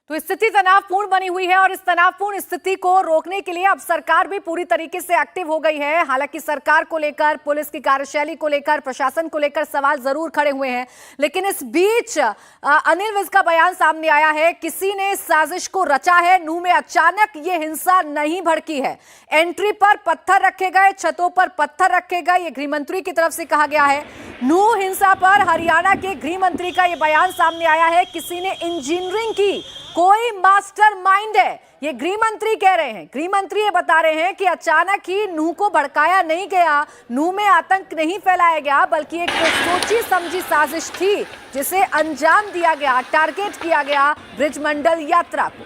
तो स्थिति तनावपूर्ण बनी हुई है और इस तनावपूर्ण स्थिति को रोकने के लिए अब सरकार भी पूरी तरीके से एक्टिव हो गई है। हालांकि सरकार को लेकर, पुलिस की कार्यशैली को लेकर, प्रशासन को लेकर सवाल जरूर खड़े हुए हैं, लेकिन इस बीच अनिल विज का बयान सामने आया है। किसी ने इस साजिश को रचा है। नूंह में अचानक ये हिंसा नहीं भड़की है। एंट्री पर पत्थर रखे गए, छतों पर पत्थर रखे गए, ये गृह मंत्री की तरफ से कहा गया है। नूंह हिंसा पर हरियाणा के गृह मंत्री का यह बयान सामने आया है। किसी ने इंजीनियरिंग की, कोई मास्टरमाइंड है, ये गृह मंत्री कह रहे हैं। गृह मंत्री ये बता रहे हैं कि अचानक ही नूंह को भड़काया नहीं गया, नूंह में आतंक नहीं फैलाया गया, बल्कि एक सोची समझी साजिश थी जिसे अंजाम दिया गया, टारगेट किया गया ब्रिजमंडल यात्रा को।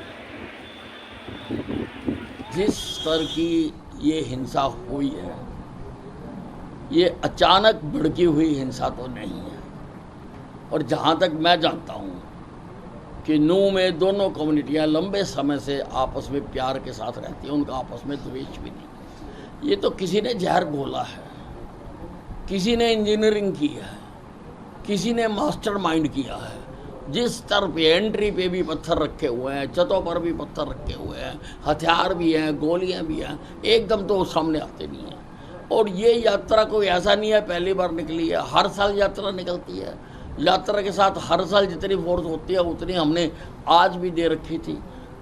जिस स्तर की ये हिंसा हुई है, ये अचानक भड़की हुई हिंसा तो नहीं है। और जहाँ तक मैं जानता हूँ कि नूंह में दोनों कम्युनिटियाँ लंबे समय से आपस में प्यार के साथ रहती हैं, उनका आपस में द्वेष भी नहीं। ये तो किसी ने जहर घोला है, किसी ने इंजीनियरिंग की है, किसी ने मास्टरमाइंड किया है। जिस स्तर पे एंट्री पे भी पत्थर रखे हुए हैं, छतों पर भी पत्थर रखे हुए हैं, हथियार भी हैं, गोलियां भी हैं, एकदम तो वो सामने आते नहीं हैं। और ये यात्रा कोई ऐसा नहीं है पहली बार निकली है, हर साल यात्रा निकलती है। यात्रा के साथ हर साल जितनी फोर्स होती है उतनी हमने आज भी दे रखी थी।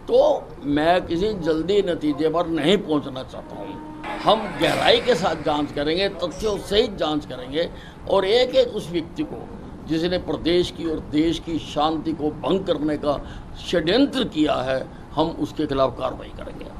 तो मैं किसी जल्दी नतीजे पर नहीं पहुंचना चाहता हूं। हम गहराई के साथ जांच करेंगे, तथ्यों सहित जांच करेंगे और एक एक उस व्यक्ति को जिसने प्रदेश की और देश की शांति को भंग करने का षड्यंत्र किया है, हम उसके खिलाफ कार्रवाई करेंगे।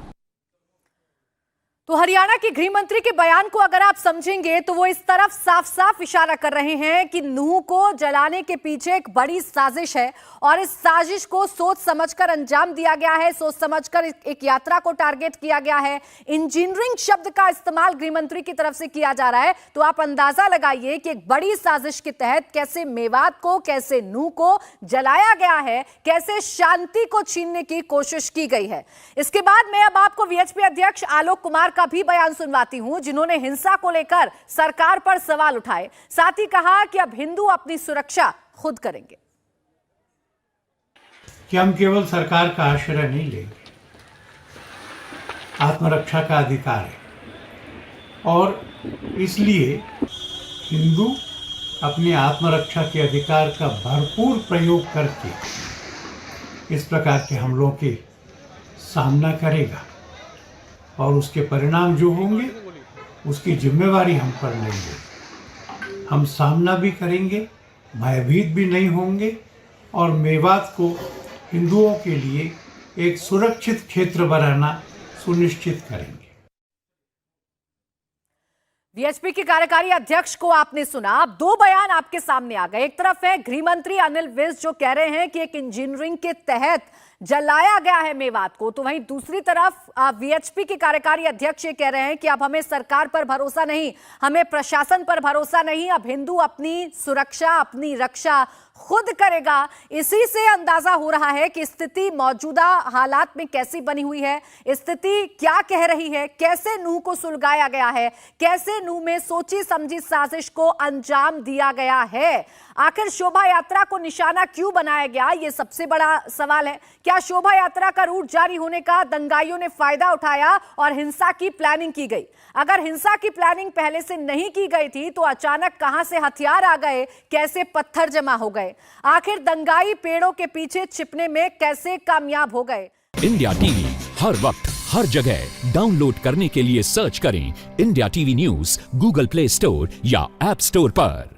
तो हरियाणा के गृह मंत्री के बयान को अगर आप समझेंगे तो वो इस तरफ साफ साफ इशारा कर रहे हैं कि नूंह को जलाने के पीछे एक बड़ी साजिश है और इस साजिश को सोच समझकर अंजाम दिया गया है, सोच समझकर एक यात्रा को टारगेट किया गया है। इंजीनियरिंग शब्द का इस्तेमाल गृह मंत्री की तरफ से किया जा रहा है। तो आप अंदाजा लगाइए कि एक बड़ी साजिश के तहत कैसे मेवात को, कैसे नूंह को जलाया गया है, कैसे शांति को छीनने की कोशिश की गई है। इसके बाद मैं अब आपको वीएचपी अध्यक्ष आलोक कुमार का भी बयान सुनवाती हूं, जिन्होंने हिंसा को लेकर सरकार पर सवाल उठाए, साथ ही कहा कि अब हिंदू अपनी सुरक्षा खुद करेंगे। कि हम केवल सरकार का आश्रय नहीं लेंगे, आत्मरक्षा का अधिकार है और इसलिए हिंदू अपने आत्मरक्षा के अधिकार का भरपूर प्रयोग करके इस प्रकार के हमलों के सामना करेगा और उसके परिणाम जो होंगे उसकी जिम्मेवारी हम पर लेंगे। हम सामना भी करेंगे, भयभीत भी नहीं होंगे और मेवात को हिंदुओं के लिए एक सुरक्षित क्षेत्र बनाना सुनिश्चित करेंगे। वीएचपी के कार्यकारी अध्यक्ष को आपने सुना। अब दो बयान आपके सामने आ गए। एक तरफ है गृह मंत्री अनिल विज जो कह रहे हैं कि एक इंजीनियरिंग के तहत जलाया गया है मेवात को, तो वहीं दूसरी तरफ वीएचपी के कार्यकारी अध्यक्ष ये कह रहे हैं कि अब हमें सरकार पर भरोसा नहीं, हमें प्रशासन पर भरोसा नहीं, अब हिंदू अपनी सुरक्षा, अपनी रक्षा खुद करेगा। इसी से अंदाजा हो रहा है कि स्थिति मौजूदा हालात में कैसी बनी हुई है, स्थिति क्या कह रही है, कैसे नूंह को सुलगाया गया है, कैसे नूंह में सोची समझी साजिश को अंजाम दिया गया है। आखिर शोभा यात्रा को निशाना क्यों बनाया गया, यह सबसे बड़ा सवाल है। क्या शोभा यात्रा का रूट जारी होने का दंगाइयों ने फायदा उठाया और हिंसा की प्लानिंग की गई? अगर हिंसा की प्लानिंग पहले से नहीं की गई थी तो अचानक कहां से हथियार आ गए, कैसे पत्थर जमा हो गए? आखिर दंगाई पेड़ों के पीछे छिपने में कैसे कामयाब हो गए? इंडिया टीवी हर वक्त हर जगह डाउनलोड करने के लिए सर्च करें India TV news Google play store या ऐप स्टोर पर।